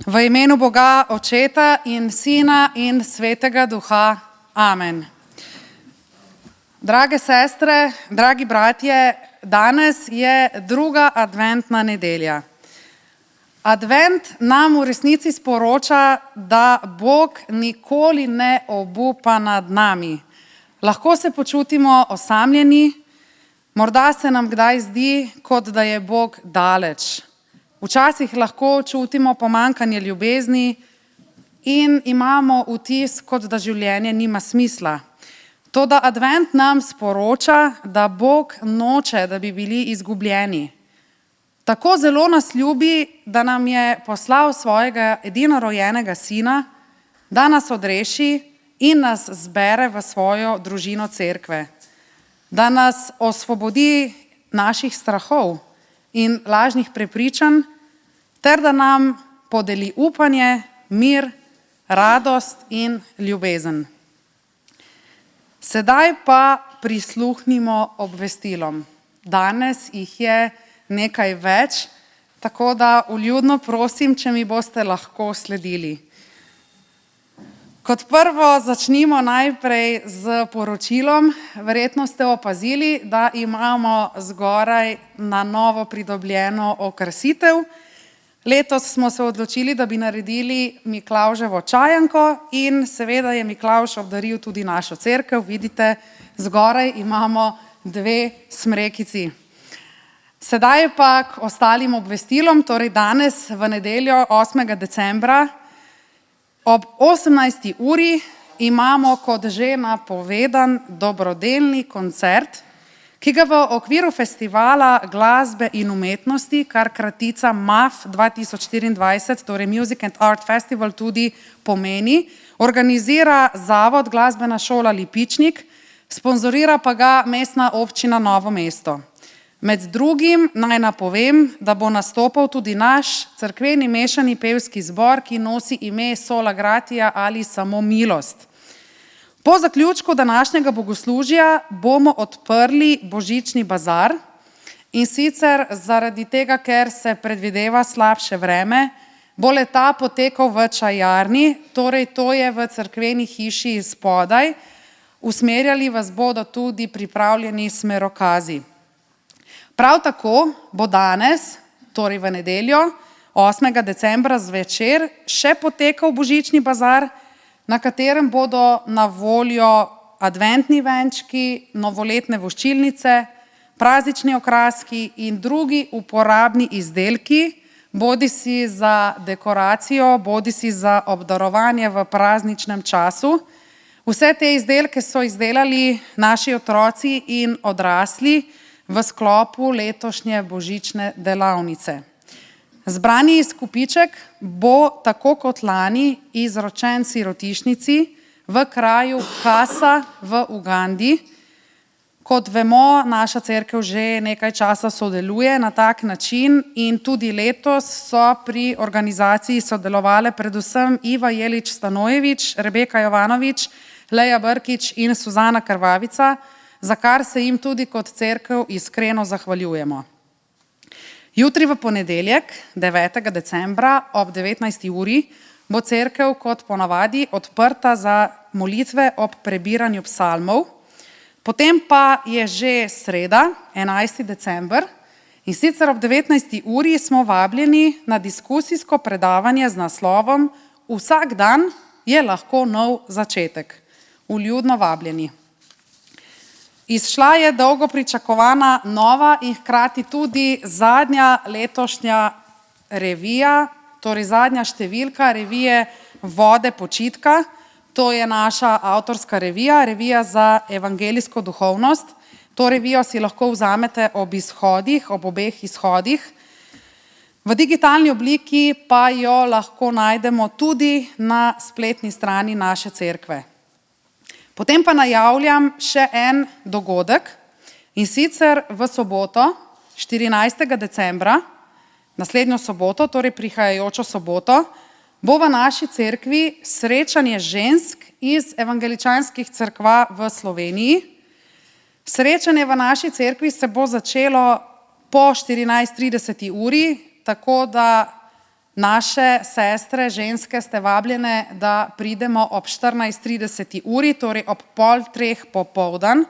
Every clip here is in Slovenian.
V imenu Boga, Očeta in Sina in Svetega Duha. Amen. Drage sestre, dragi bratje, danes je druga adventna nedelja. Advent nam v resnici sporoča, da Bog nikoli ne obupa nad nami. Lahko se počutimo osamljeni, morda se nam kdaj zdi, kot da je Bog daleč. Včasih lahko čutimo pomanjkanje ljubezni in imamo vtis, kot da življenje nima smisla. Toda advent nam sporoča, da Bog noče, da bi bili izgubljeni. Tako zelo nas ljubi, da nam je poslal svojega edinorojenega sina, da nas odreši in nas zbere v svojo družino cerkve. Da nas osvobodi naših strahov in lažnih prepričanj, ter da nam podeli upanje, mir, radost in ljubezen. Sedaj pa prisluhnimo obvestilom. Danes jih je nekaj več, tako da vljudno prosim, če mi boste lahko sledili. Kot prvo začnimo najprej z poročilom. Verjetno ste opazili, da imamo zgoraj na novo pridobljeno okrasitev. Letos smo se odločili, da bi naredili Miklavževo čajanko in seveda je Miklavž obdaril tudi našo cerkev. Vidite, zgoraj imamo 2 smrekici. Sedaj pa k ostalim obvestilom, torej danes v nedeljo 8. decembra ob 18. uri imamo kot že napovedan dobrodelni koncert, ki ga v okviru festivala glasbe in umetnosti, kar kratica MAF 2024, torej Music and Art Festival tudi pomeni, organizira Zavod Glasbena šola Lipičnik, sponzorira pa ga Mestna občina Novo mesto. Med drugim naj napovem, da bo nastopal tudi naš cerkveni mešani pevski zbor, ki nosi ime Sola Gratia ali samo milost. Po zaključku današnjega bogoslužja bomo odprli božični bazar in sicer zaradi tega, ker se predvideva slabše vreme, bo le-ta potekal v čajarni, torej to je v cerkveni hiši spodaj. Usmerjali vas bodo tudi pripravljeni smerokazi. Prav tako bo danes, torej v nedeljo, 8. decembra zvečer, še potekal božični bazar, na katerem bodo na voljo adventni venčki, novoletne voščilnice, praznični okraski in drugi uporabni izdelki, bodisi za dekoracijo, bodisi za obdarovanje v prazničnem času. Vse te izdelke so izdelali naši otroci in odrasli v sklopu letošnje božične delavnice. Zbrani izkupiček bo tako kot lani izročen sirotišnici v kraju Kasa v Ugandi. Kot vemo, naša cerkev že nekaj časa sodeluje na tak način in tudi letos so pri organizaciji sodelovale predvsem Iva Jelič-Stanojevič, Rebeka Jovanovič, Leja Brkič in Suzana Krvavica, za kar se jim tudi kot cerkev iskreno zahvaljujemo. Jutri v ponedeljek, 9. decembra ob 19. uri bo cerkev kot ponavadi odprta za molitve ob prebiranju psalmov. Potem pa je že sreda, 11. december, in sicer ob 19. uri smo vabljeni na diskusijsko predavanje z naslovom Vsak dan je lahko nov začetek. Vljudno vabljeni. Izšla je dolgo pričakovana nova in hkrati tudi zadnja letošnja revija, torej zadnja številka revije Vode počitka. To je naša avtorska revija, revija za evangelijsko duhovnost. To revijo si lahko vzamete ob izhodih, ob obeh izhodih. V digitalni obliki pa jo lahko najdemo tudi na spletni strani naše cerkve. Potem pa najavljam še en dogodek in sicer v soboto, 14. decembra, naslednjo soboto, torej prihajajočo soboto, bo v naši cerkvi srečanje žensk iz evangeličanskih cerkva v Sloveniji. Srečanje v naši cerkvi se bo začelo po 14:30 uri, tako da Naše sestre, ženske, ste vabljene, da pridemo ob 14:30 uri, torej ob 2:30 popoldan.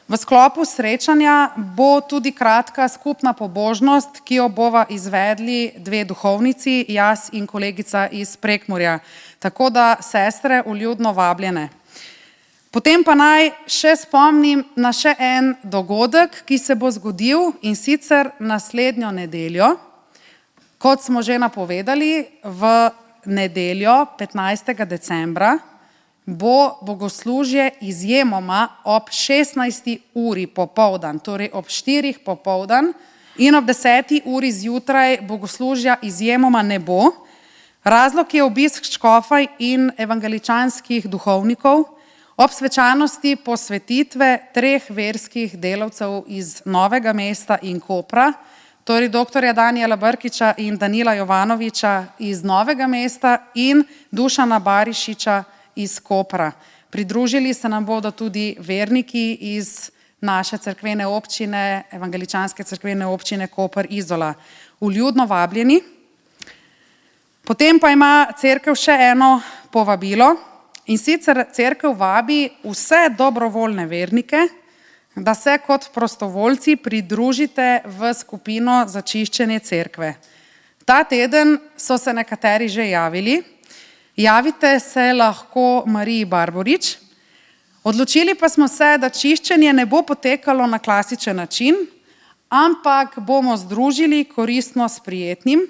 V sklopu srečanja bo tudi kratka skupna pobožnost, ki jo bova izvedli dve duhovnici, jaz in kolegica iz Prekmurja. Tako da, sestre, vljudno vabljene. Potem pa naj še spomnim na še en dogodek, ki se bo zgodil, in sicer naslednjo nedeljo. Kot smo že napovedali, v nedeljo, 15. decembra, bo bogoslužje izjemoma ob 16. uri popoldan, torej ob 4. popoldan, in ob 10. uri zjutraj bogoslužja izjemoma ne bo. Razlog je obisk škofaj in evangeličanskih duhovnikov ob svečanosti posvetitve 3 verskih delavcev iz Novega mesta in Kopra, torej doktorja Danijela Brkića in Danila Jovanovića iz Novega mesta in Dušana Barišića iz Kopra. Pridružili se nam bodo tudi verniki iz naše cerkvene občine, evangeličanske cerkvene občine Koper Izola. Vljudno vabljeni. Potem pa ima cerkev še eno povabilo, in sicer cerkev vabi vse dobrovoljne vernike, da se kot prostovoljci pridružite v skupino za čiščenje cerkve. Ta teden so se nekateri že javili. Javite se lahko Mariji Barborič. Odločili pa smo se, da čiščenje ne bo potekalo na klasičen način, ampak bomo združili koristno s prijetnim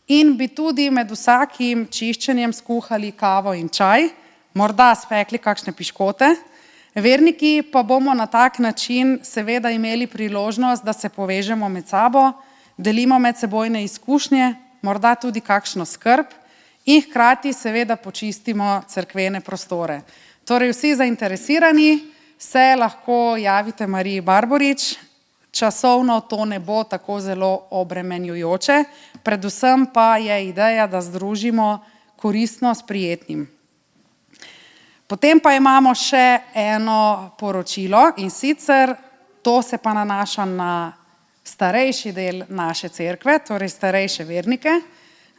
in bi tudi med vsakim čiščenjem skuhali kavo in čaj, morda spekli kakšne piškote. Verniki pa bomo na tak način seveda imeli priložnost, da se povežemo med sabo, delimo medsebojne izkušnje, morda tudi kakšno skrb in hkrati seveda počistimo cerkvene prostore. Torej vsi zainteresirani se lahko javite Mariji Barborič. Časovno to ne bo tako zelo obremenjujoče, predvsem pa je ideja, da združimo koristno s prijetnim. Potem pa imamo še eno poročilo, in sicer to se pa nanaša na starejši del naše cerkve, torej starejše vernike.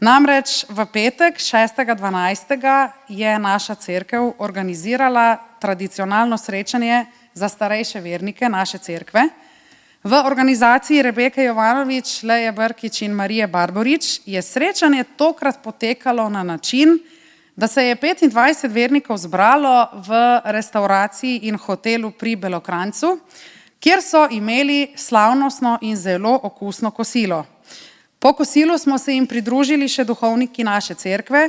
Namreč v petek, 6.12. je naša cerkev organizirala tradicionalno srečanje za starejše vernike naše cerkve. V organizaciji Rebeke Jovanović, Leje Brkić in Marije Barborič je srečanje tokrat potekalo na način, da se je 25 vernikov zbralo v restavraciji in hotelu pri Belokranjcu, kjer so imeli slavnostno in zelo okusno kosilo. Po kosilu smo se jim pridružili še duhovniki naše cerkve,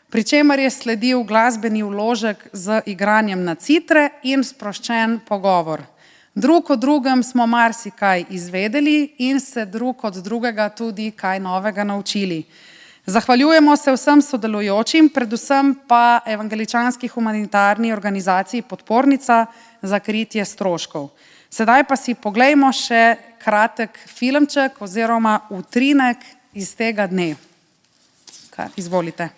pri čemer je sledil glasbeni vložek z igranjem na citre in sproščen pogovor. Drug o drugem smo marsikaj izvedeli in se drug od drugega tudi kaj novega naučili. Zahvaljujemo se vsem sodelujočim, predvsem pa evangeličanski humanitarni organizaciji Podpornica za kritje stroškov. Sedaj pa si poglejmo še kratek filmček oziroma utrinek iz tega dne. Izvolite.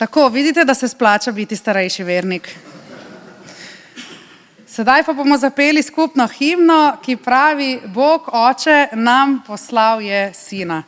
Tako, vidite, da se splača biti starejši vernik. Sedaj pa bomo zapeli skupno himno, ki pravi: Bog Oče nam poslal je Sina.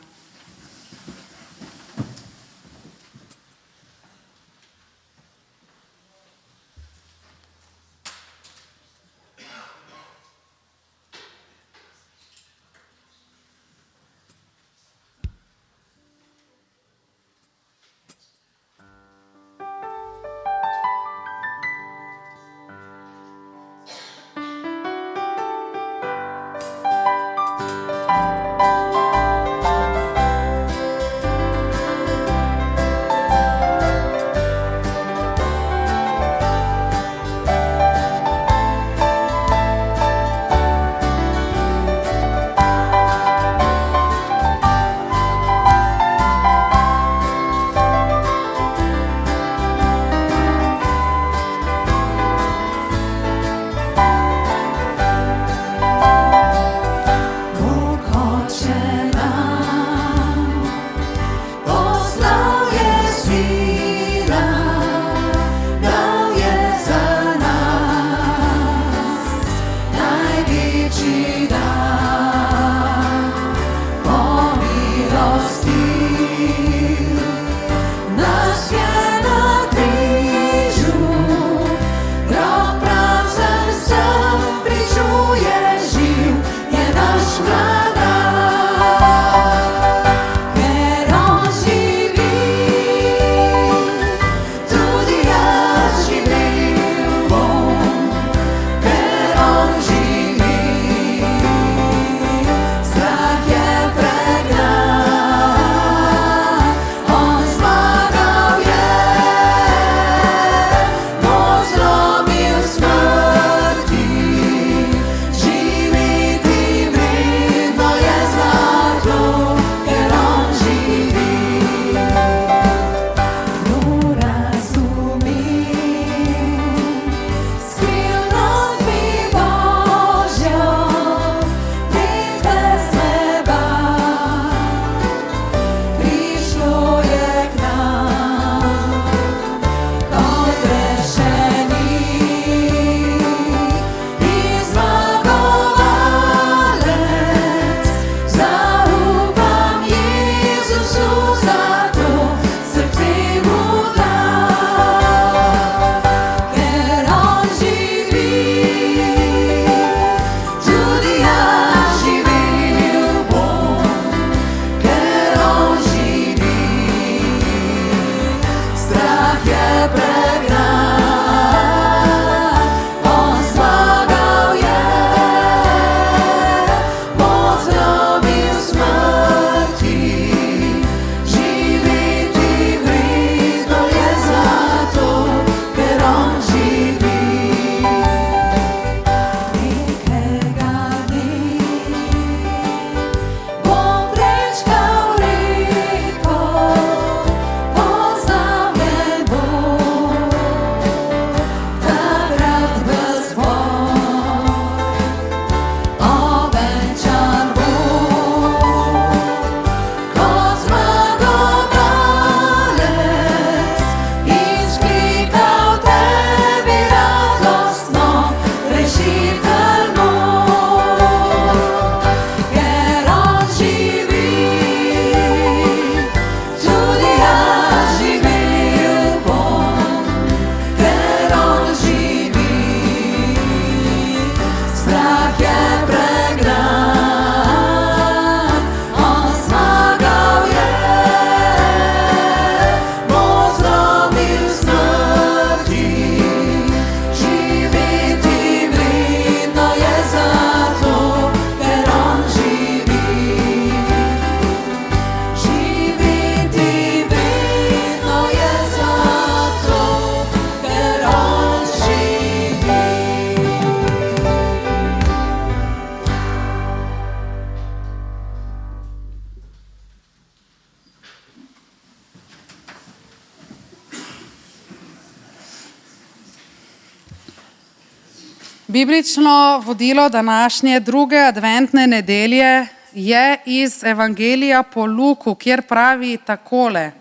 Biblično vodilo današnje druge adventne nedelje je iz Evangelija po Luku, kjer pravi takole.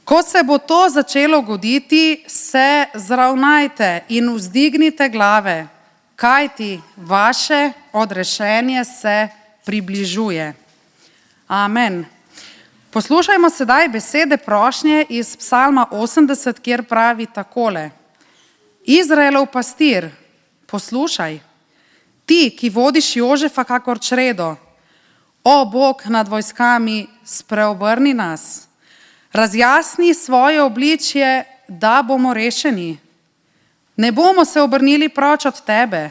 Ko se bo to začelo goditi, se zravnajte in vzdignite glave, kajti vaše odrešenje se približuje. Amen. Poslušajmo sedaj besede prošnje iz Psalma 80, kjer pravi takole. Izraelov pastir, poslušaj, ti, ki vodiš Jožefa kakor čredo, o Bog nad vojskami, spreobrni nas, razjasni svoje obličje, da bomo rešeni. Ne bomo se obrnili proč od tebe,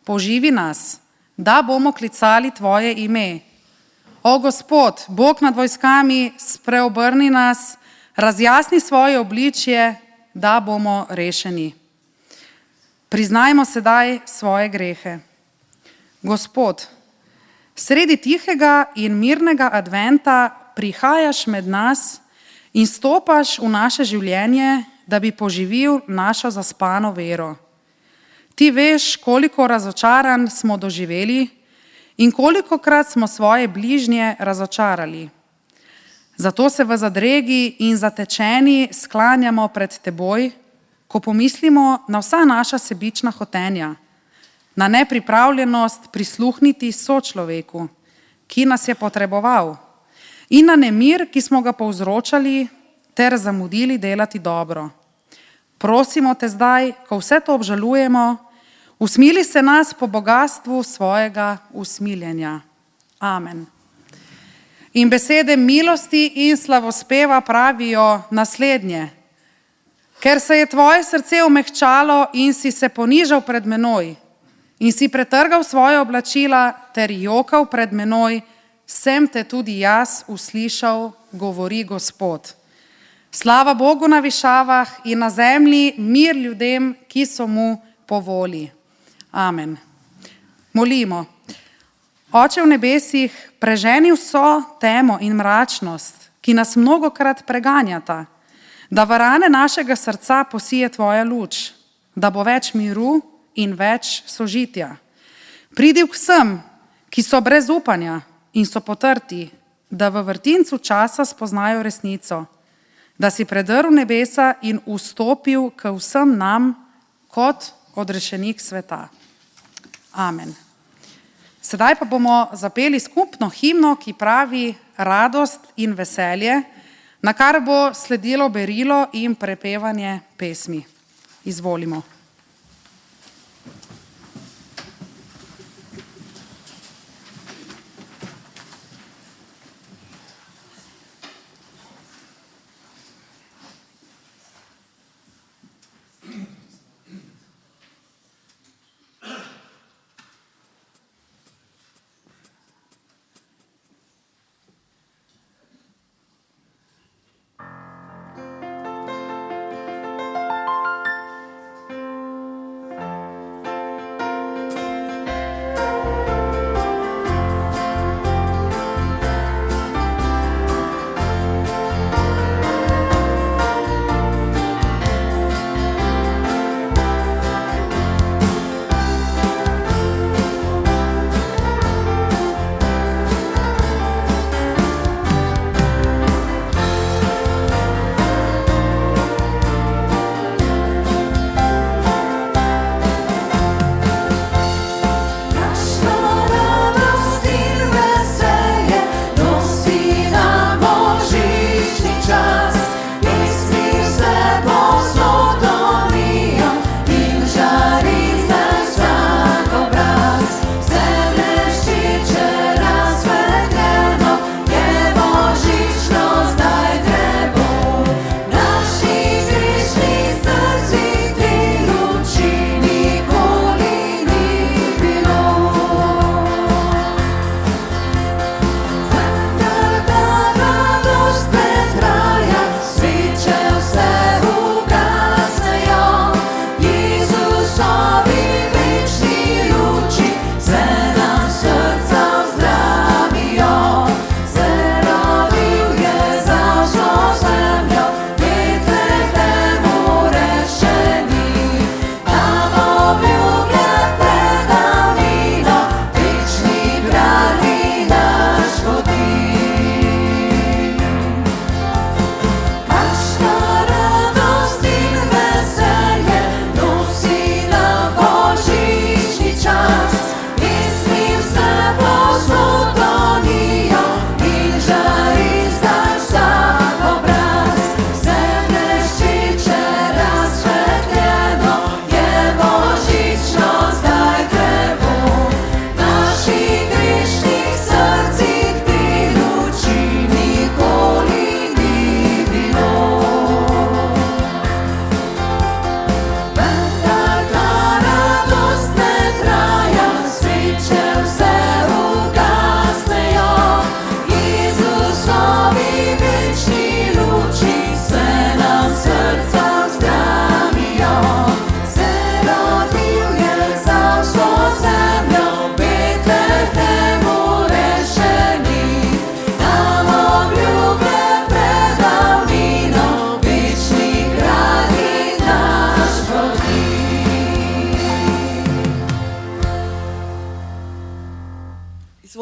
poživi nas, da bomo klicali tvoje ime. O Gospod, Bog nad vojskami, spreobrni nas, razjasni svoje obličje, da bomo rešeni. Priznajmo sedaj svoje grehe. Gospod, sredi tihega in mirnega adventa prihajaš med nas in stopaš v naše življenje, da bi poživil našo zaspano vero. Ti veš, koliko razočaranj smo doživeli in kolikokrat smo svoje bližnje razočarali. Zato se v zadregi in zatečeni sklanjamo pred teboj, ko pomislimo na vsa naša sebična hotenja, na nepripravljenost prisluhniti sočloveku, ki nas je potreboval, in na nemir, ki smo ga povzročali ter zamudili delati dobro. Prosimo te zdaj, ko vse to obžalujemo, usmili se nas po bogatstvu svojega usmiljenja. Amen. In besede milosti in slavospeva pravijo naslednje. Ker se je tvoje srce omehčalo in si se ponižal pred menoj in si pretrgal svoje oblačila ter jokal pred menoj, sem te tudi jaz uslišal, govori Gospod. Slava Bogu na višavah in na zemlji mir ljudem, ki so mu po volji. Amen. Molimo. Oče v nebesih, preženi vso temo in mračnost, ki nas mnogokrat preganjata, da v rane našega srca posije tvoja luč, da bo več miru in več sožitja. Pridi k vsem, ki so brez upanja in so potrti, da v vrtincu časa spoznajo resnico, da si predrl nebesa in vstopil k vsem nam kot odrešenik sveta. Amen. Sedaj pa bomo zapeli skupno himno, ki pravi radost in veselje, na kar bo sledilo berilo in prepevanje pesmi. Izvolimo.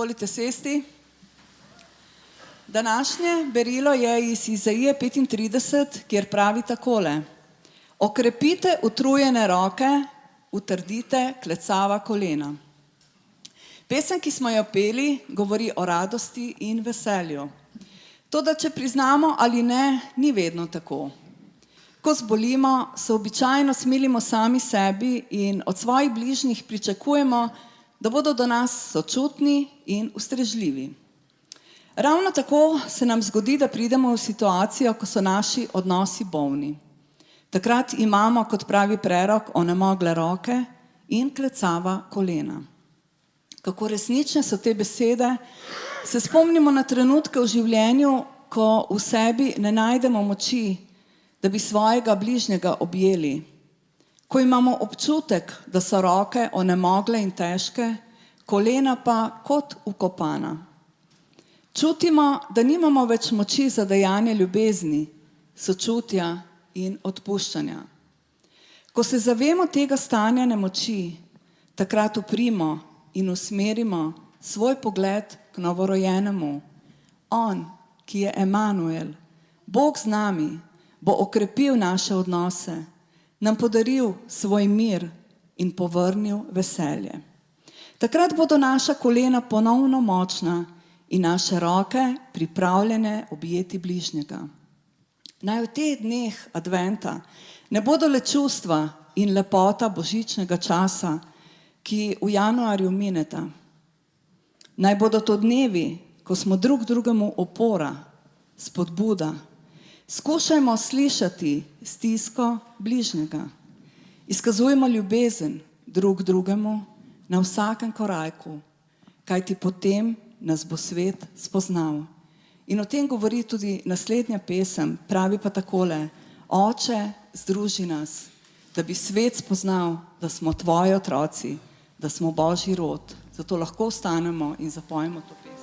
izvolite sesti. Današnje berilo je iz Izaije 35, kjer pravi takole: Okrepite utrujene roke, utrdite klecava kolena. Pesem, ki smo jo peli, govori o radosti in veselju. Toda, če priznamo ali ne, ni vedno tako. Ko zbolimo, se običajno smilimo sami sebi in od svojih bližnjih pričakujemo, da bodo do nas sočutni in ustrežljivi. Ravno tako se nam zgodi, da pridemo v situacijo, ko so naši odnosi bolni. Takrat imamo, kot pravi prerok, onemogle roke in klecava kolena. Kako resnične so te besede, se spomnimo na trenutke v življenju, ko v sebi ne najdemo moči, da bi svojega bližnjega objeli. Ko imamo občutek, da so roke onemogle in težke, kolena pa kot vkopana. Čutimo, da nimamo več moči za dejanje ljubezni, sočutja in odpuščanja. Ko se zavemo tega stanja nemoči, takrat uprimo in usmerimo svoj pogled k novorojenemu. On, ki je Emanuel, Bog z nami, bo okrepil naše odnose, nam podaril svoj mir in povrnil veselje. Takrat bodo naša kolena ponovno močna in naše roke pripravljene objeti bližnjega. Naj v teh dneh adventa ne bodo le čustva in lepota božičnega časa, ki v januarju mineta. Naj bodo to dnevi, ko smo drug drugemu opora, spodbuda. Skušajmo slišati stisko bližnjega. Izkazujemo ljubezen drug drugemu na vsakem koraku, kajti potem nas bo svet spoznal. In o tem govori tudi naslednja pesem, pravi pa takole: Oče, združi nas, da bi svet spoznal, da smo tvoji otroci, da smo Božji rod. Zato lahko vstanemo in zapojemo to pesem.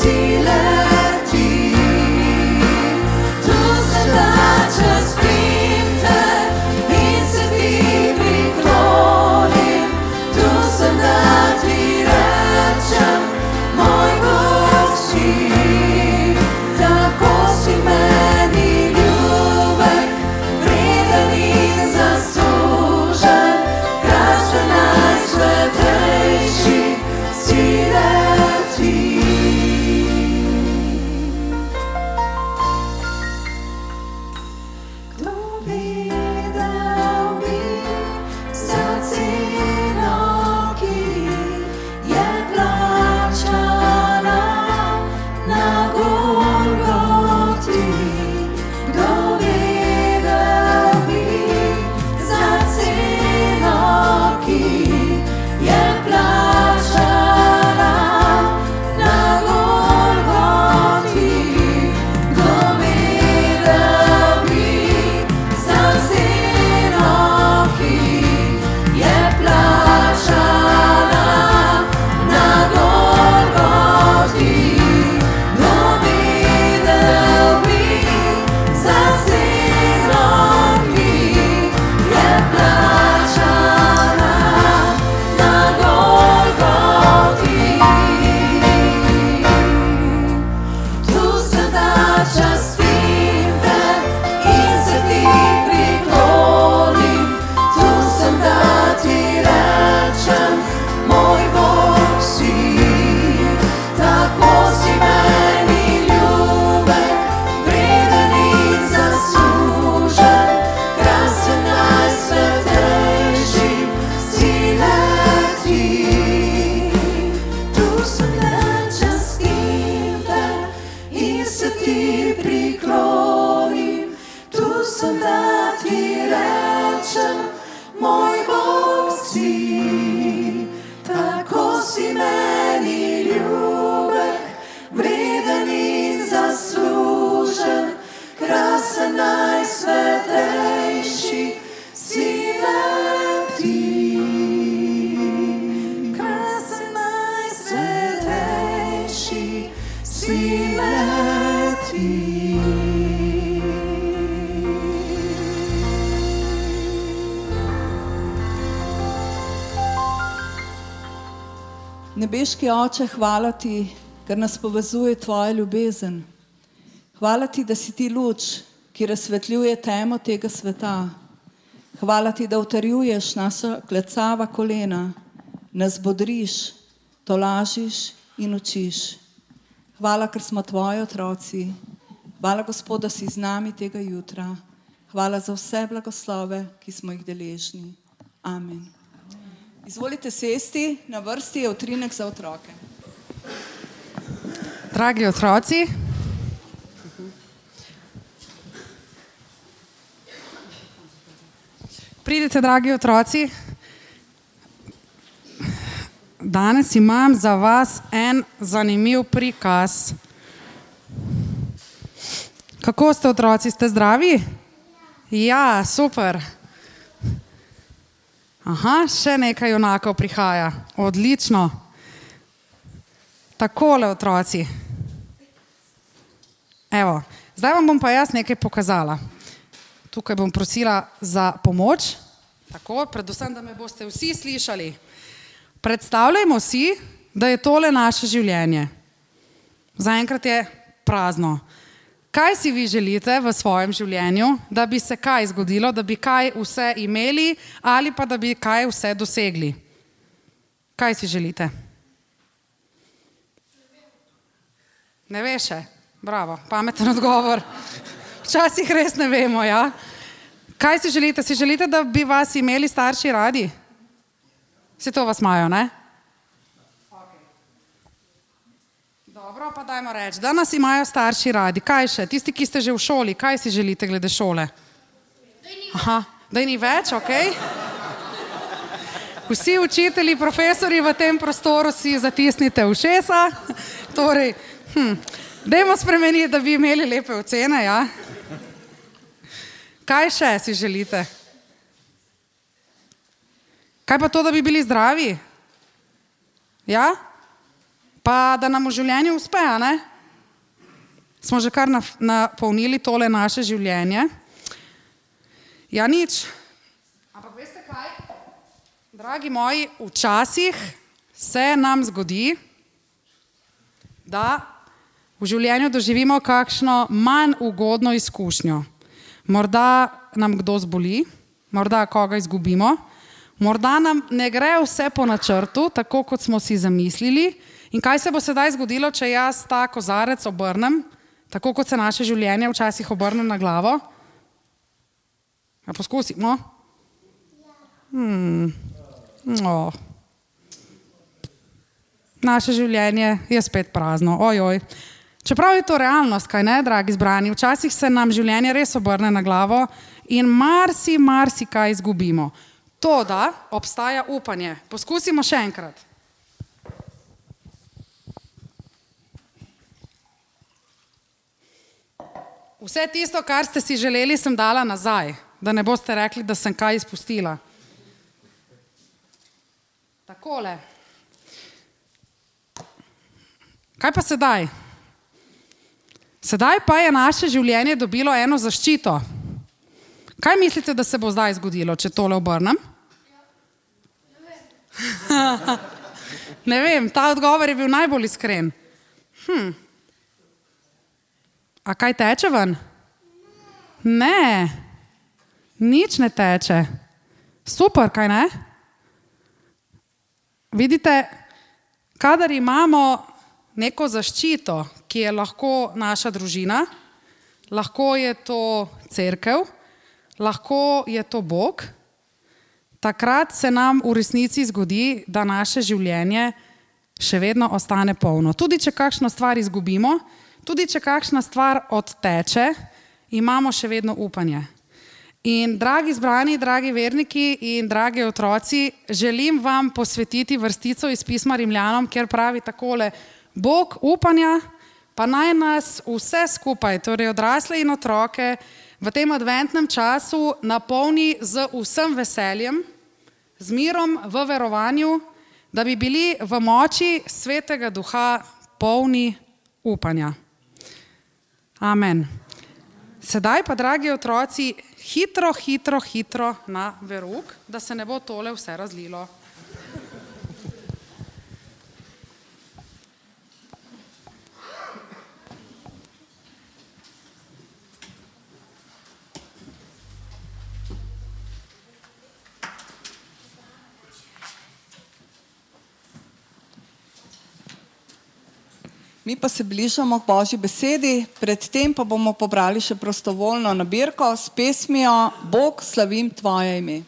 si leti. Tu sem, da častim te in se ti priklonim. Tu sem, da ti rečem, moj Bog si. Tako si meni ljubek, vreden in zaslužen, krasen najsvetejši si le ti. Kdo videl bi za ceno, ki je plačana na Golgoti? Kdo videl bi za ceno, ki je plačana na Golgoti? Kdo videl bi za ceno, ki je plačana na Golgoti? Kdo videl bi za ceno, ki je plačana na Golgoti? Tu sem, da častim te in se ti priklonim. Tu sem, da ti rečem, moj Bog si. Tako si meni ljubek, vreden in zaslužen, krasen najsvetejši si le ti. Tu sem, da častim te in se ti priklonim. Tu sem, da ti rečem, moj Bog si. Tako si meni ljubek, vreden in zaslužen, krasen najsvetejši si le ti. Krasen najsvetejši si le ti. Nebeški Oče, hvala ti, ker nas povezuje tvoja ljubezen. Hvala ti, da si ti luč, ki razsvetljuje temo tega sveta. Hvala ti, da utrjuješ naša klecava kolena, nas bodriš, tolažiš in učiš. Hvala, ker smo tvoji otroci. Hvala, Gospod, da si z nami tega jutra. Hvala za vse blagoslove, ki smo jih deležni. Amen. Izvolite sesti, na vrsti je utrinek za otroke. Dragi otroci, pridite, dragi otroci. Danes imam za vas en zanimiv prikaz. Kako ste, otroci, ste zdravi? Ja, super. Aha, še nekaj junakov prihaja. Odlično. Takole, otroci. Evo, zdaj vam bom pa jaz nekaj pokazala. Tukaj bom prosila za pomoč. Tako, predvsem, da me boste vsi slišali. Predstavljajmo si, da je tole naše življenje. Zaenkrat je prazno. Kaj si vi želite v svojem življenju, da bi se kaj zgodilo, da bi kaj vse imeli ali pa da bi kaj vse dosegli? Kaj si želite? Ne veš še? Bravo, pameten odgovor. Včasih res ne vemo, ja? Kaj si želite? Si želite, da bi vas imeli starši radi? Vsi to vas imajo, ne? Dobro, pa dajmo reči, da nas imajo starši radi. Kaj še? Tisti, ki ste že v šoli, kaj si želite glede šole? Aha, da ni več, okej? Vsi učitelji, profesori v tem prostoru si zatisnite ušesa. Torej, dajmo spremeniti, da bi imeli lepe ocene, ja? Kaj še si želite? Kaj pa to, da bi bili zdravi? Ja? Pa da nam v življenju uspe, a ne? Smo že kar napolnili tole naše življenje. Ja, nič. Ampak veste kaj? Dragi moji, včasih se nam zgodi, da v življenju doživimo kakšno manj ugodno izkušnjo. Morda nam kdo zboli, morda koga izgubimo, morda nam ne gre vse po načrtu, tako kot smo si zamislili. In kaj se bo sedaj zgodilo, če jaz ta kozarec obrnem, tako kot se naše življenje včasih obrne na glavo? Ja, poskusimo. Naše življenje je spet prazno. Ojoj. Čeprav je to realnost, kaj ne, dragi zbrani, včasih se nam življenje res obrne na glavo in marsikaj izgubimo. Toda obstaja upanje. Poskusimo še enkrat. Vse tisto, kar ste si želeli, sem dala nazaj, da ne boste rekli, da sem kaj izpustila. Takole. Kaj pa sedaj? Sedaj pa je naše življenje dobilo eno zaščito. Kaj mislite, da se bo zdaj zgodilo, če tole obrnem? Ne vem, ta odgovor je bil najbolj iskren. A kaj teče ven? Ne, nič ne teče. Super, kaj ne? Vidite, kadar imamo neko zaščito, ki je lahko naša družina, lahko je to cerkev, lahko je to Bog, takrat se nam v resnici zgodi, da naše življenje še vedno ostane polno. Tudi če kakšno stvar izgubimo, tudi če kakšna stvar odteče, imamo še vedno upanje. In dragi zbrani, dragi verniki in dragi otroci, želim vam posvetiti vrstico iz pisma Rimljanom, kjer pravi takole: Bog upanja pa naj nas vse skupaj, torej odrasle in otroke, v tem adventnem času napolni z vsem veseljem, z mirom v verovanju, da bi bili v moči Svetega Duha polni upanja. Amen. Sedaj pa, dragi otroci, hitro na verouk, da se ne bo tole vse razlilo. Mi pa se bližamo k Božji besedi, predtem pa bomo pobrali še prostovoljno nabirko s pesmijo Bog, slavim tvoje ime.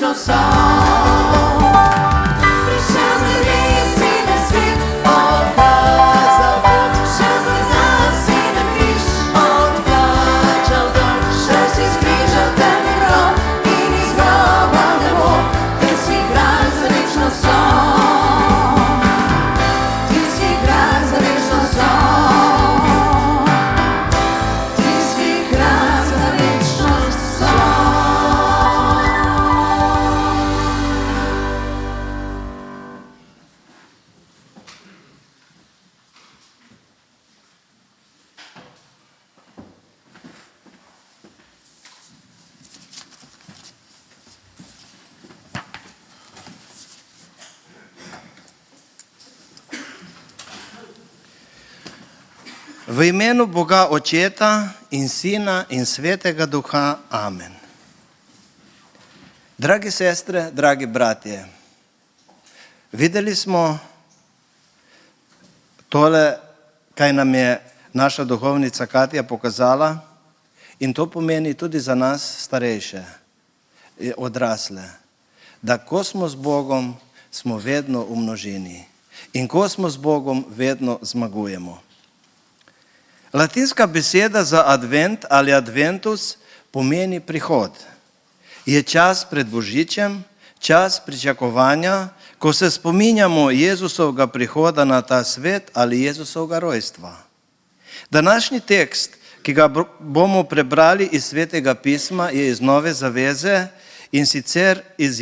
večno sol. Prišel z nebes si na svet, pokazal pot, šel z nas si na križ, odplačal dolg, šel si s križa v temni grob in iz groba v nebo, ti si kralj za večno sol. Ti si kralj za večno sol. Ti si kralj za večno sol. V imenu Boga Očeta in Sina in Svetega Duha. Amen. Dragi sestre, dragi bratje, videli smo tole, kaj nam je naša duhovnica Katja pokazala, in to pomeni tudi za nas starejše, odrasle, da ko smo z Bogom, smo vedno v množini in ko smo z Bogom, vedno zmagujemo. Latinska beseda za advent ali adventus pomeni prihod. Je čas pred Božičem, čas pričakovanja, ko se spominjamo Jezusovega prihoda na ta svet ali Jezusovega rojstva. Današnji tekst, ki ga bomo prebrali iz Svetega pisma, je iz Nove zaveze in sicer iz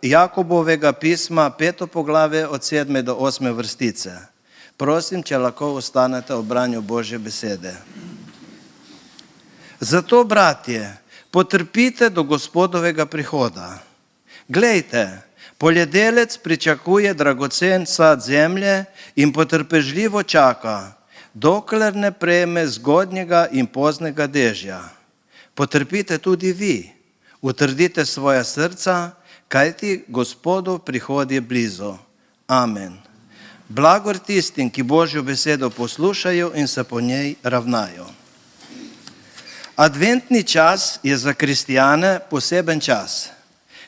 Jakobovega pisma, 5. poglavje od 7. do 8. vrstice. Prosim, če lahko ostanete ob branju Božje besede. Zato, bratje, potrpite do Gospodovega prihoda. Glejte, poljedelec pričakuje dragocen sad zemlje in potrpežljivo čaka, dokler ne prejme zgodnjega in poznega dežja. Potrpite tudi vi, utrdite svoja srca, kajti Gospodov prihod je blizu. Amen. Blagor tistim, ki Božjo besedo poslušajo in se po njej ravnajo. Adventni čas je za kristijane poseben čas,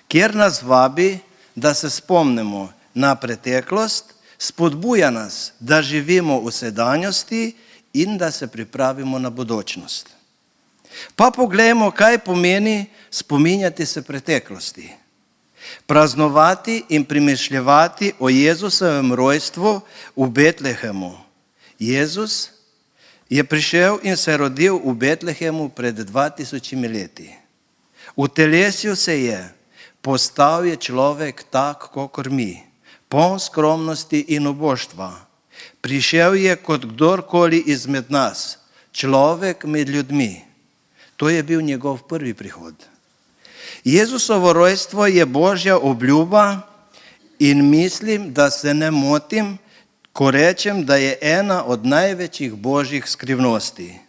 kjer nas vabi, da se spomnimo na preteklost, spodbuja nas, da živimo v sedanjosti in da se pripravimo na bodočnost. Pa poglejmo, kaj pomeni spominjati se preteklosti. Praznovati in premišljevati o Jezusovem rojstvu v Betlehemu. Jezus je prišel in se rodil v Betlehemu pred 2000 leti. V telesu se je, postal je človek tak, kakor mi, poln skromnosti in oboštva. Prišel je kot kdorkoli izmed nas, človek med ljudmi. To je bil njegov prvi prihod. Jezusovo rojstvo je Božja obljuba in mislim, da se ne motim, ko rečem, da je ena od največjih Božjih skrivnosti.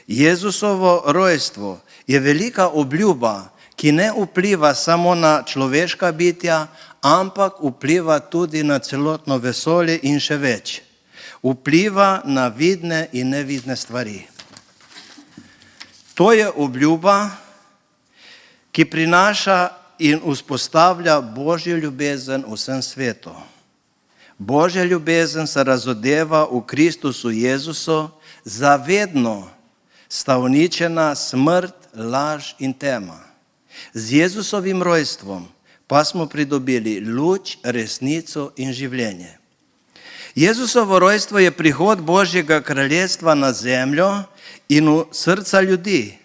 Jezusovo rojstvo je velika obljuba, ki ne vpliva samo na človeška bitja, ampak vpliva tudi na celotno vesolje in še več. Vpliva na vidne in nevidne stvari. To je obljuba, ki prinaša in vzpostavlja Božjo ljubezen v vsem svetu. Božja ljubezen se razodeva v Kristusu Jezusu, zavedno sta uničena smrt, laž in tema. Z Jezusovim rojstvom pa smo pridobili luč, resnico in življenje. Jezusovo rojstvo je prihod Božjega kraljestva na zemljo in v srca ljudi.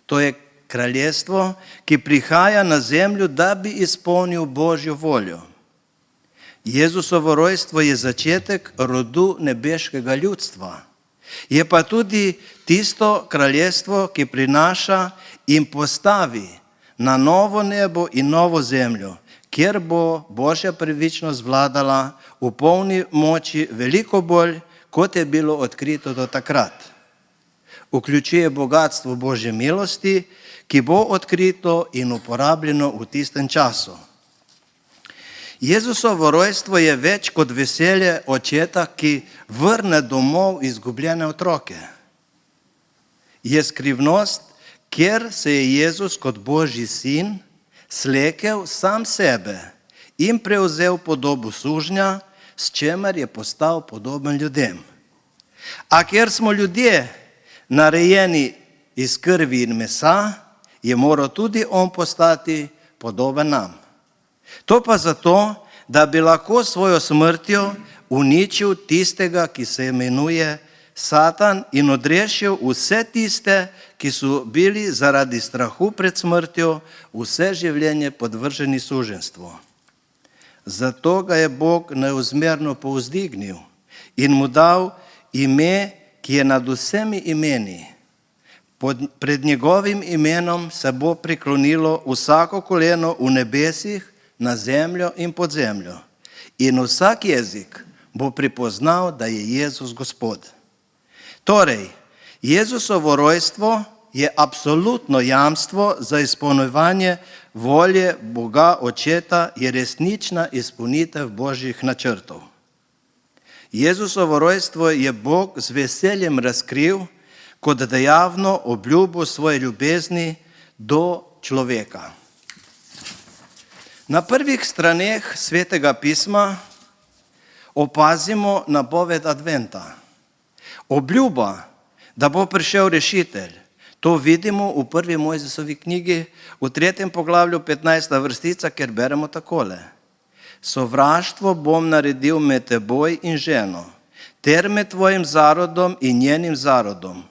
To je kraljestvo, ki prihaja na zemlju, da bi izpolnil Božjo voljo. Jezusovo rojstvo je začetek rodu nebeškega ljudstva. Je pa tudi tisto kraljestvo, ki prinaša in postavi na novo nebo in novo zemljo, kjer bo Božja pravičnost vladala v polni moči veliko bolj, kot je bilo odkrito do takrat. Vključuje bogatstvo Božje milosti, ki bo odkrito in uporabljeno v tistem času. Jezusovo rojstvo je več kot veselje očeta, ki vrne domov izgubljene otroke. Je skrivnost, kjer se je Jezus kot Božji sin slekel sam sebe in prevzel podobo sužnja, s čemer je postal podoben ljudem. A ker smo ljudje narejeni iz krvi in mesa, je moral tudi on postati podoben nam. To pa zato, da bi lahko svojo smrtjo uničil tistega, ki se imenuje Satan, in odrešil vse tiste, ki so bili zaradi strahu pred smrtjo vse življenje podvrženi suženjstvu. Zato ga je Bog neozmerno povzdignil in mu dal ime, ki je nad vsemi imeni. Pred njegovim imenom se bo priklonilo vsako koleno v nebesih, na zemljo in pod zemljo. In vsak jezik bo pripoznal, da je Jezus Gospod. Torej, Jezusovo rojstvo je absolutno jamstvo za izpolnjevanje volje Boga Očeta, je resnična izpolnitev Božjih načrtov. Jezusovo rojstvo je Bog z veseljem razkril kot dejavno obljubo svoje ljubezni do človeka. Na prvih straneh Svetega pisma opazimo napoved Adventa. Obljuba, da bo prišel rešitelj. To vidimo v prvi Mojzesovi knjigi, v 3. poglavju 15. vrstica, kjer beremo takole. Sovraštvo bom naredil med teboj in ženo, ter med tvojim zarodom in njenim zarodom.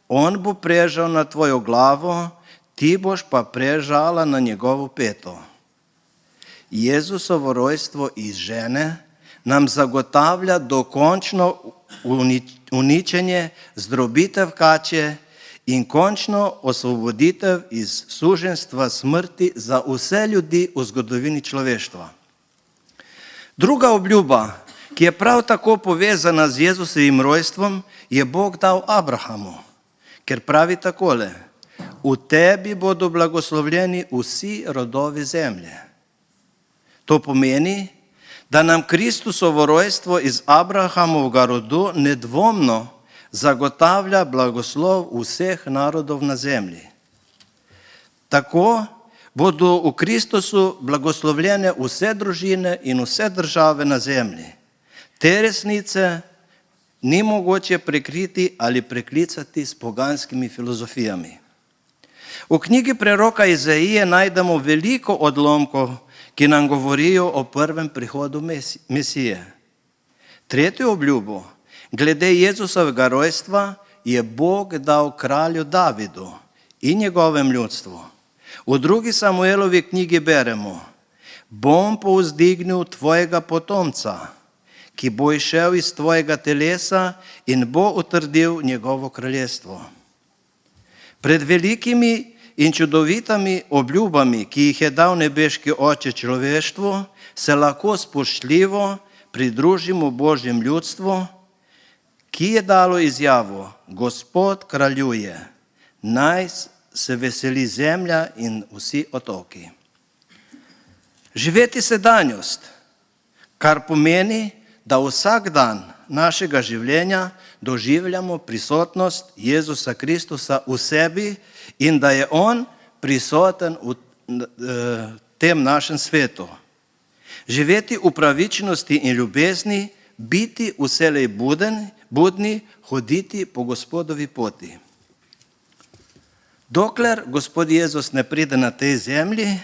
On bo prežal na tvojo glavo, ti boš pa prežala na njegovo peto. Jezusovo rojstvo iz žene nam zagotavlja dokončno uničenje, zdrobitev kače in končno osvoboditev iz suženjstva smrti za vse ljudi v zgodovini človeštva. Druga obljuba, ki je prav tako povezana z Jezusovim rojstvom, je Bog dal Abrahamu, ker pravi takole: v tebi bodo blagoslovljeni vsi rodovi zemlje. To pomeni, da nam Kristusovo rojstvo iz Abrahamovega rodu nedvomno zagotavlja blagoslov vseh narodov na zemlji. Tako bodo v Kristusu blagoslovljene vse družine in vse države na zemlji. Te resnice ni mogoče prekriti ali preklicati s poganskimi filozofijami. V knjigi preroka Izaije najdemo veliko odlomkov, ki nam govorijo o prvem prihodu Mesije. Tretjo obljubo glede Jezusovega rojstva je Bog dal kralju Davidu in njegovem ljudstvu. V 2. Samuelovi knjigi beremo: bom povzdignil tvojega potomca, ki bo išel iz tvojega telesa in bo utrdil njegovo kraljestvo. Pred velikimi in čudovitimi obljubami, ki jih je dal nebeški Oče človeštvu, se lahko spoštljivo pridružimo Božjem ljudstvu, ki je dalo izjavo: Gospod kraljuje, naj se veseli zemlja in vsi otoki. Živeti sedanjost, kar pomeni, da vsak dan našega življenja doživljamo prisotnost Jezusa Kristusa v sebi in da je On prisoten v tem našem svetu. Živeti v pravičnosti in ljubezni, biti vselej budni, hoditi po Gospodovi poti. Dokler Gospod Jezus ne pride na tej zemlji,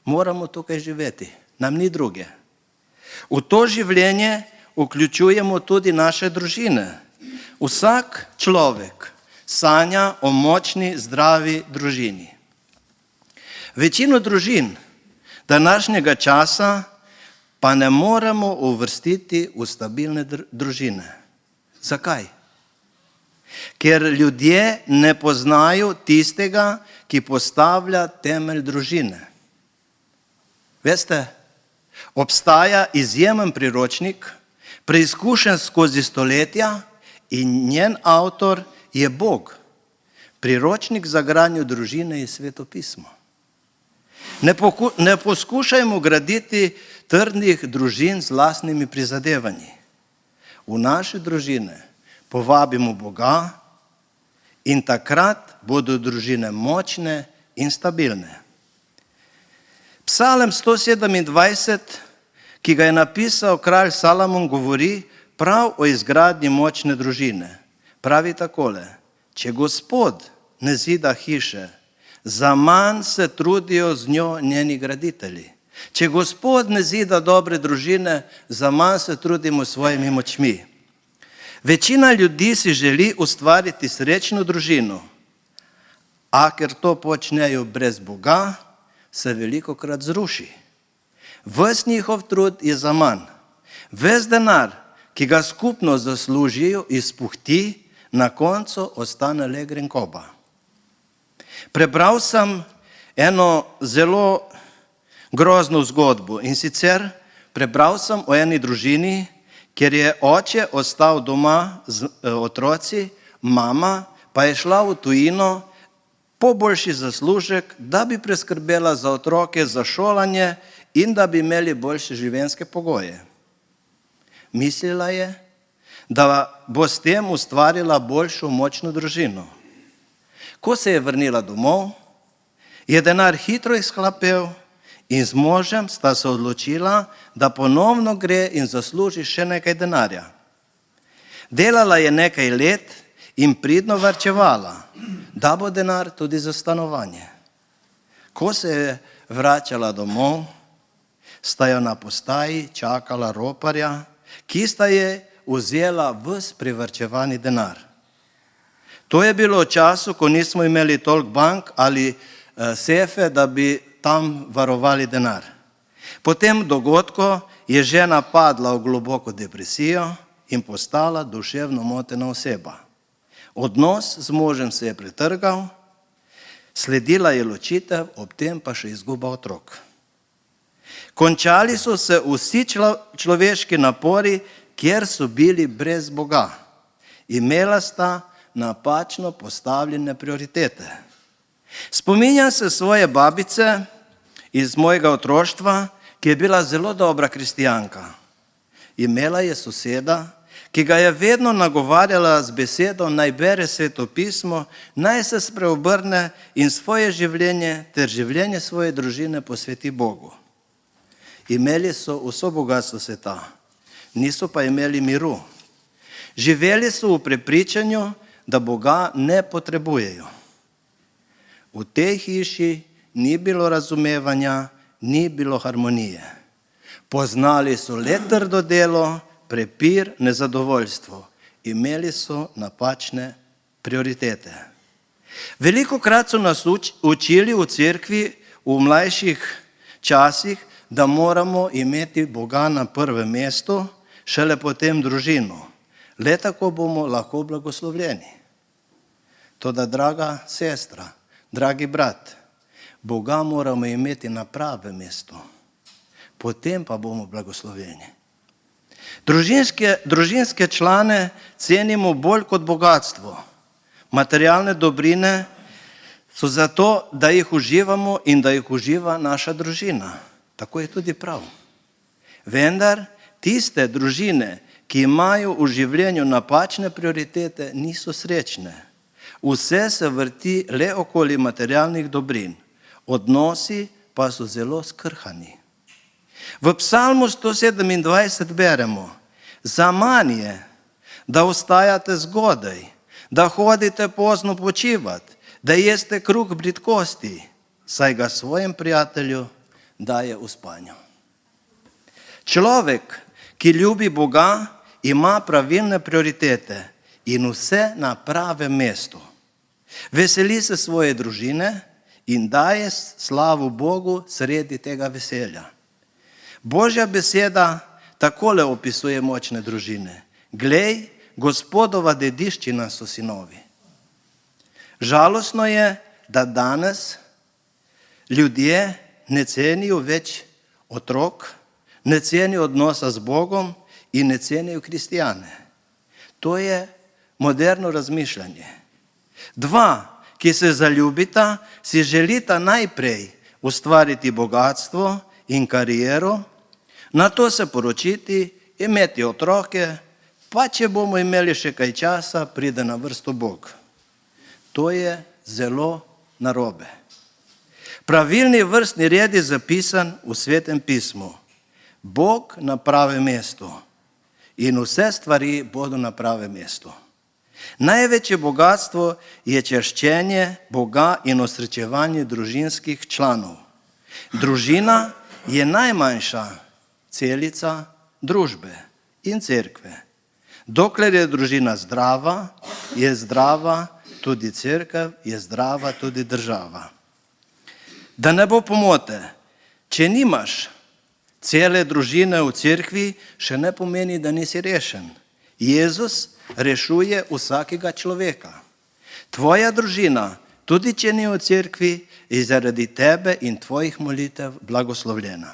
moramo tukaj živeti, nam ni druge. V to življenje vključujemo tudi naše družine. Vsak človek sanja o močni, zdravi družini. Večino družin današnjega časa pa ne moremo uvrstiti v stabilne družine. Zakaj? Ker ljudje ne poznajo tistega, ki postavlja temelj družine. Veste, obstaja izjemen priročnik, preizkušen skozi stoletja, in njen avtor je Bog. Priročnik za gradnjo družine je Sveto pismo. Ne poskušajmo graditi trdnih družin z lastnimi prizadevanji. V naše družine povabimo Boga in takrat bodo družine močne in stabilne. Psalm 127, ki ga je napisal kralj Salomon, govori prav o izgradnji močne družine. Pravi takole: če Gospod ne zida hiše, zaman se trudijo z njo njeni graditelji. Če Gospod ne zida dobre družine, zaman se trudimo s svojimi močmi. Večina ljudi si želi ustvariti srečno družino, a ker to počnejo brez Boga, se velikokrat zruši. Ves njihov trud je zaman. Ves denar, ki ga skupno zaslužijo, izpuhti, na koncu ostane le grenkoba. Prebral sem eno zelo grozno zgodbo, in sicer prebral sem o eni družini, kjer je oče ostal doma z otroci, mama pa je šla v tujino po boljši zaslužek, da bi preskrbela za otroke, za šolanje in da bi imeli boljše življenjske pogoje. Mislila je, da bo s tem ustvarila boljšo, močno družino. Ko se je vrnila domov, je denar hitro izhlapel in z možem sta se odločila, da ponovno gre in zasluži še nekaj denarja. Delala je nekaj let in pridno varčevala, da bo denar tudi za stanovanje. Ko se je vračala domov, sta jo na postaji čakala roparja, ki sta je vzela ves privarčevani denar. To je bilo v času, ko nismo imeli toliko bank ali sefe, da bi tam varovali denar. Po tem dogodku je žena padla v globoko depresijo in postala duševno motena oseba. Odnos z možem se je pretrgal, sledila je ločitev, ob tem pa še izguba otrok. Končali so se vsi človeški napori, kjer so bili brez Boga. Imela sta napačno postavljene prioritete. Spominjam se svoje babice iz mojega otroštva, ki je bila zelo dobra kristjanka. Imela je soseda, ki ga je vedno nagovarjala z besedo, naj bere Sveto pismo, naj se spreobrne in svoje življenje ter življenje svoje družine posveti Bogu. Imeli so vso bogatstvo sveta, niso pa imeli miru. Živeli so v prepričanju, da Boga ne potrebujejo. V tej hiši ni bilo razumevanja, ni bilo harmonije. Poznali so le trdo delo, prepir, nezadovoljstvo. Imeli so napačne prioritete. Velikokrat so nas učili v cerkvi v mlajših časih, da moramo imeti Boga na prvem mestu, šele potem družino. Le tako bomo lahko blagoslovljeni. Toda, draga sestra, dragi brat, Boga moramo imeti na pravem mestu, potem pa bomo blagoslovljeni. Družinske člane cenimo bolj kot bogatstvo. Materialne dobrine so zato, da jih uživamo in da jih uživa naša družina. Tako je tudi prav. Vendar tiste družine, ki imajo v življenju napačne prioritete, niso srečne. Vse se vrti le okoli materialnih dobrin, odnosi pa so zelo skrhani. V Psalmu 127 beremo: zaman je, da vstajate zgodaj, da hodite pozno počivat, da jeste kruh bridkosti, saj ga svojem prijatelju daje v spanju. Človek, ki ljubi Boga, ima pravilne prioritete in vse na pravem mestu. Veseli se svoje družine in daje slavo Bogu sredi tega veselja. Božja beseda takole opisuje močne družine: glej, Gospodova dediščina so sinovi. Žalostno je, da danes ljudje ne cenijo več otrok, ne cenijo odnosa z Bogom in ne cenijo kristjane. To je moderno razmišljanje. Dva, ki se zaljubita, si želita najprej ustvariti bogatstvo in kariero, nato se poročiti, imeti otroke, pa če bomo imeli še kaj časa, pride na vrsto Bog. To je zelo narobe. Pravilni vrstni red je zapisan v Svetem pismu. Bog na pravem mestu in vse stvari bodo na pravem mestu. Največje bogatstvo je čaščenje Boga in osrečevanje družinskih članov. Družina je najmanjša celica družbe in cerkve. Dokler je družina zdrava, je zdrava tudi cerkev, je zdrava tudi država. Da ne bo pomote, če nimaš cele družine v cerkvi, še ne pomeni, da nisi rešen. Jezus rešuje vsakega človeka. Tvoja družina, tudi če ni v cerkvi, je zaradi tebe in tvojih molitev blagoslovljena.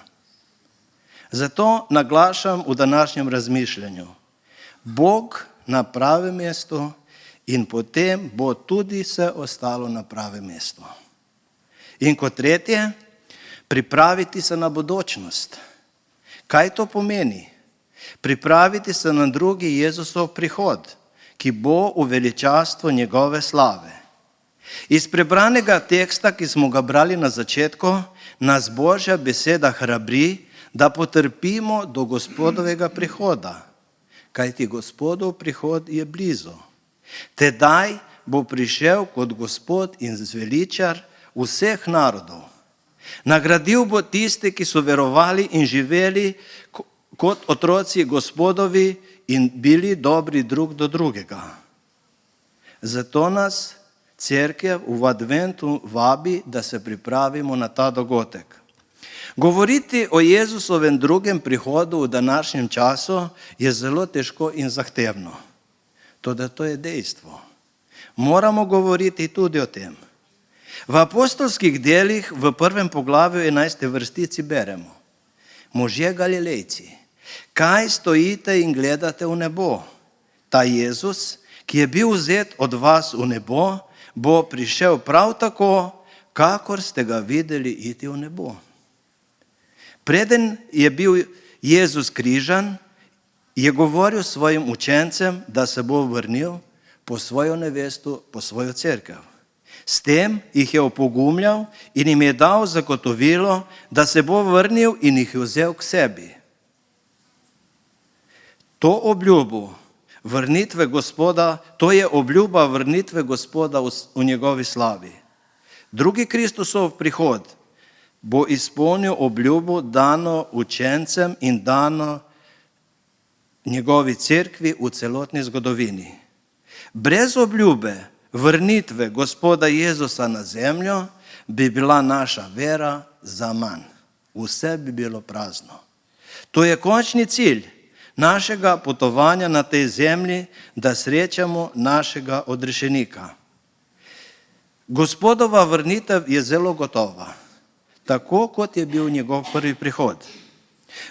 Zato naglašam v današnjem razmišljanju. Bog na pravem mestu in potem bo tudi vse ostalo na pravem mestu. In kot tretje, pripraviti se na bodočnost. Kaj to pomeni? Pripraviti se na drugi Jezusov prihod, ki bo v veličastvu njegove slave. Iz prebranega teksta, ki smo ga brali na začetku, nas Božja beseda hrabri, da potrpimo do Gospodovega prihoda, kajti Gospodov prihod je blizu. Tedaj bo prišel kot Gospod in zveličar vseh narodov. Nagradil bo tiste, ki so verovali in živeli kot otroci Gospodovi in bili dobri drug do drugega. Zato nas cerkev v adventu vabi, da se pripravimo na ta dogodek. Govoriti o Jezusovem drugem prihodu v današnjem času je zelo težko in zahtevno. Toda to je dejstvo. Moramo govoriti tudi o tem. V apostolskih delih v 1. poglavju 11. vrstici beremo: Možje Galilejci, kaj stojite in gledate v nebo? Ta Jezus, ki je bil vzet od vas v nebo, bo prišel prav tako, kakor ste ga videli iti v nebo. Preden je bil Jezus križan, je govoril svojim učencem, da se bo vrnil po svojo nevesto, po svojo cerkev. S tem jih je opogumljal in jim je dal zagotovilo, da se bo vrnil in jih je vzel k sebi. To je obljuba vrnitve Gospoda v njegovi slavi. Drugi Kristusov prihod bo izpolnil obljubo dano učencem in dano njegovi cerkvi v celotni zgodovini. Brez obljube vrnitve Gospoda Jezusa na zemljo bi bila naša vera zaman. Vse bi bilo prazno. To je končni cilj našega potovanja na tej zemlji, da srečamo našega odrešenika. Gospodova vrnitev je zelo gotova, tako kot je bil njegov prvi prihod.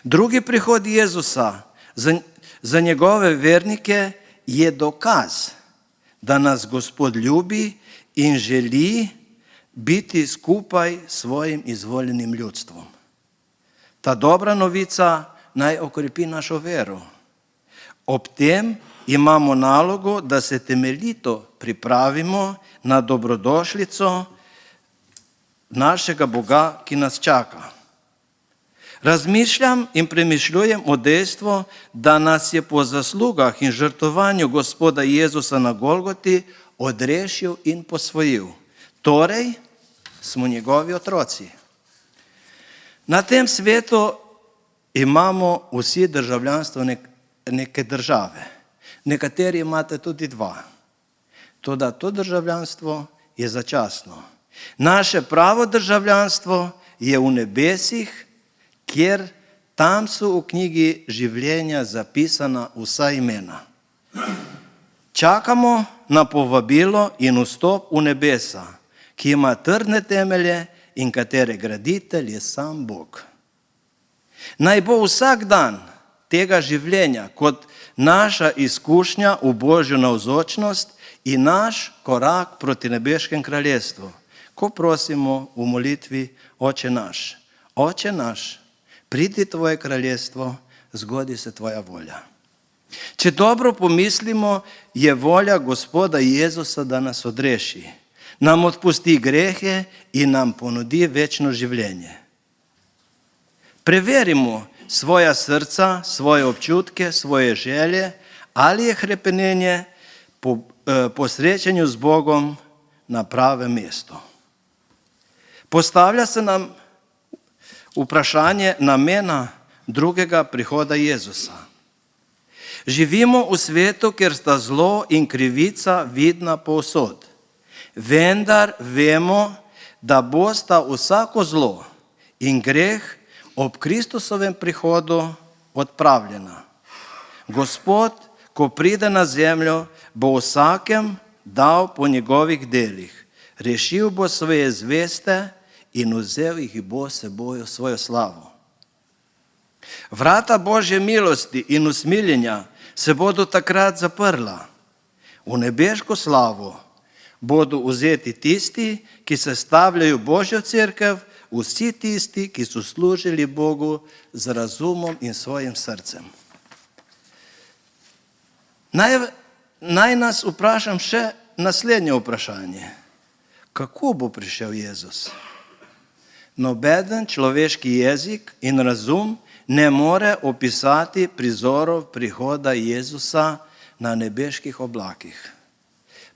Drugi prihod Jezusa za njegove vernike je dokaz, da nas Gospod ljubi in želi biti skupaj s svojim izvoljenim ljudstvom. Ta dobra novica naj okrepi našo vero. Ob tem imamo nalogo, da se temeljito pripravimo na dobrodošlico našega Boga, ki nas čaka. Razmišljam in premišljujem o dejstvu, da nas je po zaslugah in žrtvovanju Gospoda Jezusa na Golgoti odrešil in posvojil. Torej, smo njegovi otroci. Na tem svetu imamo vsi državljanstvo neke države. Nekateri imate tudi dva. Toda to državljanstvo je začasno. Naše pravo državljanstvo je v nebesih, kjer tam so v knjigi življenja zapisana vsa imena. Čakamo na povabilo in vstop v nebesa, ki ima trdne temelje in katere graditelj je sam Bog. Naj bo vsak dan tega življenja kot naša izkušnja v Božjo navzočnost in naš korak proti nebeškem kraljestvu, ko prosimo v molitvi Oče naš. Oče naš, pridi tvoje kraljestvo, zgodi se tvoja volja. Če dobro pomislimo, je volja Gospoda Jezusa, da nas odreši. nam odpusti grehe in nam ponudi večno življenje. Preverimo svoja srca, svoje občutke, svoje želje, ali je hrepenenje po srečanju z Bogom na pravem mestu. Postavlja se nam vprašanje namena drugega prihoda Jezusa. Živimo v svetu, kjer sta zlo in krivica vidna povsod. Vendar vemo, da bosta vsako zlo in greh ob Kristusovem prihodu odpravljena. Gospod, ko pride na zemljo, bo vsakem dal po njegovih delih. Rešil bo svoje zveste in vzel jih bo s seboj v svojo slavo. Vrata Božje milosti in usmiljenja se bodo takrat zaprla. V nebeško slavo bodo vzeti tisti, ki sestavljajo Božjo cerkev, vsi tisti, ki so služili Bogu z razumom in svojim srcem. Naj nas vprašam še naslednje vprašanje. Kako bo prišel Jezus? Nobeden človeški jezik in razum ne more opisati prizorov prihoda Jezusa na nebeških oblakih.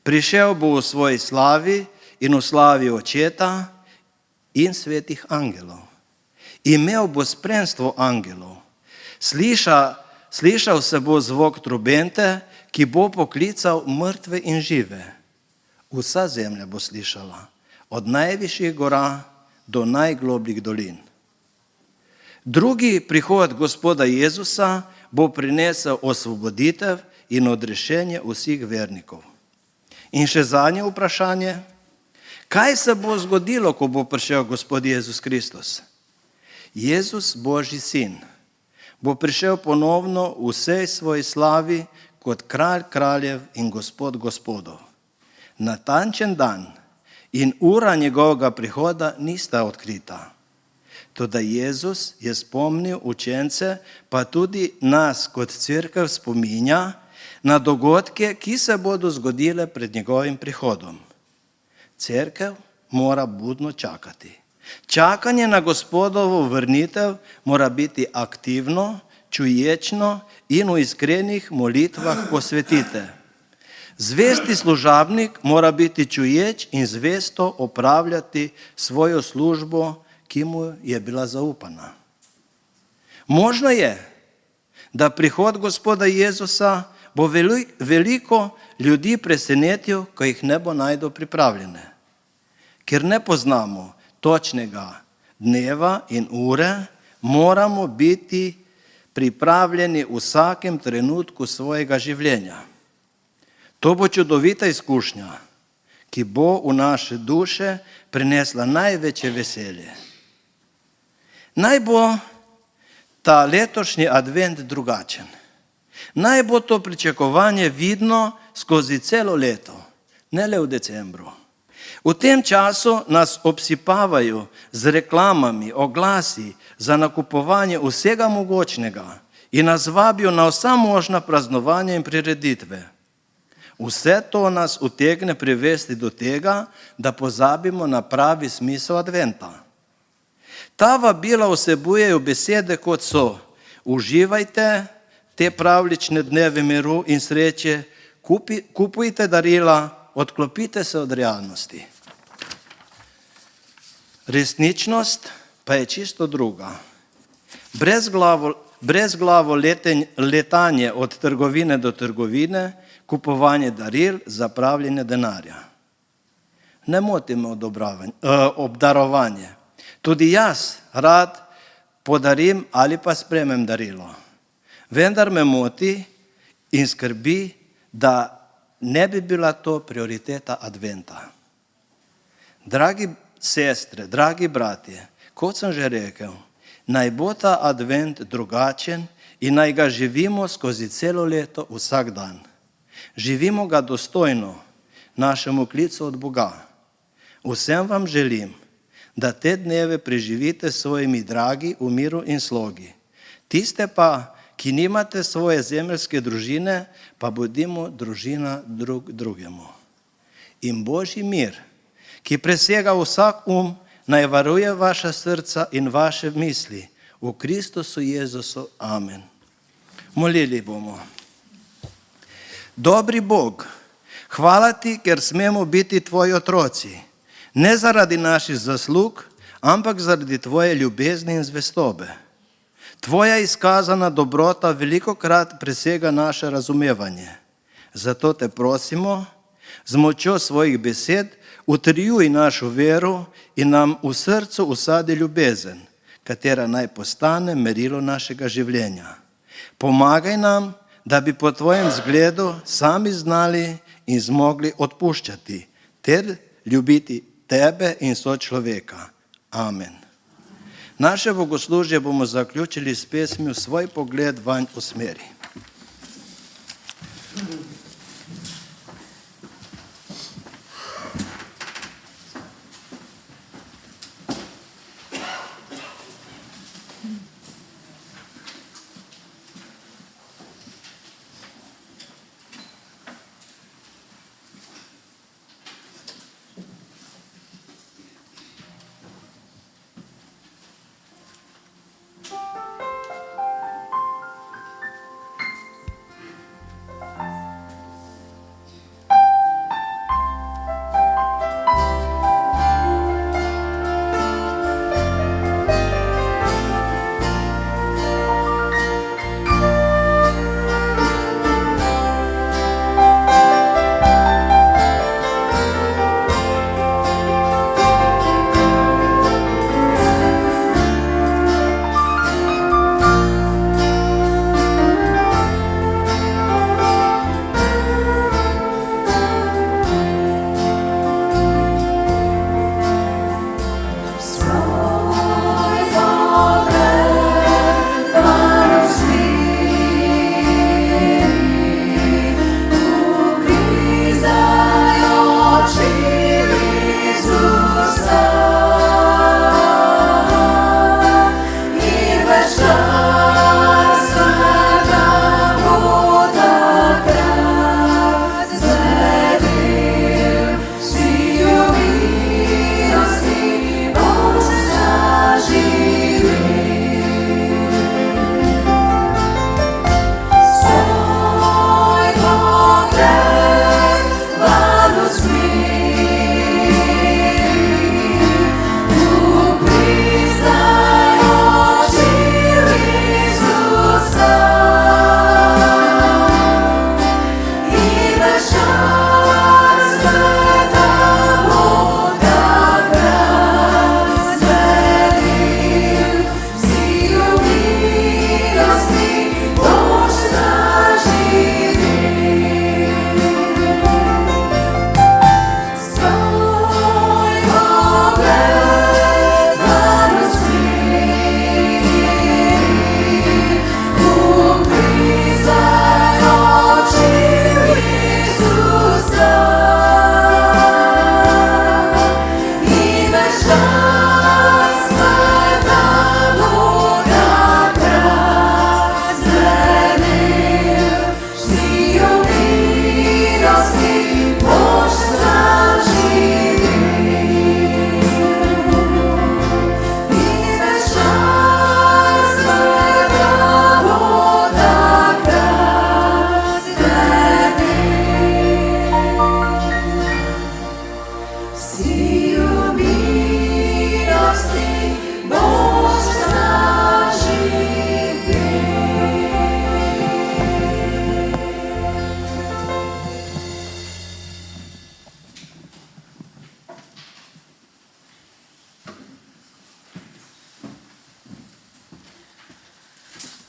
Prišel bo v svoji slavi in v slavi Očeta in svetih angelov. Imel bo spremstvo angelov. Slišal se bo zvok trobente, ki bo poklical mrtve in žive. Vsa zemlja bo slišala, od najvišjih gora do najglobljih dolin. Drugi prihod Gospoda Jezusa bo prinesel osvoboditev in odrešenje vseh vernikov. In še zadnje vprašanje, kaj se bo zgodilo, ko bo prišel Gospod Jezus Kristus? Jezus, Božji sin, bo prišel ponovno v vsej svoji slavi kot kralj kraljev in Gospod gospodov. Natančen dan in ura njegovega prihoda nista odkrita. Toda Jezus je spomnil učence, pa tudi nas kot cerkev spominja na dogodke, ki se bodo zgodile pred njegovim prihodom. Cerkev mora budno čakati. Čakanje na Gospodovo vrnitev mora biti aktivno, čuječno in v iskrenih molitvah posvetite. Zvesti služabnik mora biti čuječ in zvesto opravljati svojo službo, ki mu je bila zaupana. Možno je, da prihod Gospoda Jezusa bo veliko ljudi presenetil, ko jih ne bo najdo pripravljene. Ker ne poznamo točnega dneva in ure, moramo biti pripravljeni v vsakem trenutku svojega življenja. To bo čudovita izkušnja, ki bo v naše duše prinesla največje veselje. Naj bo ta letošnji advent drugačen. Naj bo to pričakovanje vidno skozi celo leto, ne le v decembru. V tem času nas obsipavajo z reklamami, oglasi za nakupovanje vsega mogočnega in nas vabijo na vsa možna praznovanja in prireditve. Vse to nas utegne privesti do tega, da pozabimo na pravi smisel adventa. Ta vabila vsebujejo besede kot so: uživajte te pravlične dneve miru in sreče, kupujte darila, odklopite se od realnosti. Resničnost pa je čisto druga. Brezglavo letanje od trgovine do trgovine, kupovanje daril, zapravljanje denarja. Ne moti me obdarovanje. Tudi jaz rad podarim ali pa sprejmem darilo. Vendar me moti in skrbi, da ne bi bila to prioriteta adventa. Dragi sestre, dragi bratje, kot sem že rekel, naj bo ta advent drugačen in naj ga živimo skozi celo leto vsak dan. Živimo ga dostojno našemu klicu od Boga. Vsem vam želim, da te dneve preživite s svojimi dragi v miru in slogi. Tiste pa, ki nimate svoje zemeljske družine, pa bodimo družina drug drugemu. In Božji mir, ki presega vsak naj varuje vaša srca in vaše misli. V Kristusu Jezusu. Amen. Molili bomo. Dobri Bog, hvala ti, ker smemo biti tvoji otroci. Ne zaradi naših zaslug, ampak zaradi tvoje ljubezni in zvestobe. Tvoja izkazana dobrota velikokrat presega naše razumevanje. Zato te prosimo, z močjo svojih besed utrjuj našo vero in nam v srcu usadi ljubezen, katera naj postane merilo našega življenja. Pomagaj nam, da bi po tvojem zgledu sami znali in zmogli odpuščati ter ljubiti tebe in sočloveka. Amen. Naše bogoslužje bomo zaključili s pesmijo Svoj pogled vanj usmeri.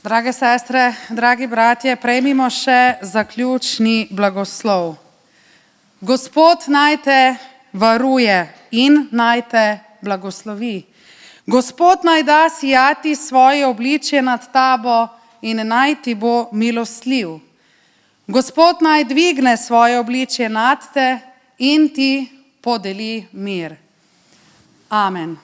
Drage sestre, dragi bratje, prejmimo še zaključni blagoslov. Gospod naj te varuje in naj te blagoslovi. Gospod naj da sijati svoje obličje nad tabo in naj ti bo milostljiv. Gospod naj dvigne svoje obličje nad te in ti podeli mir. Amen.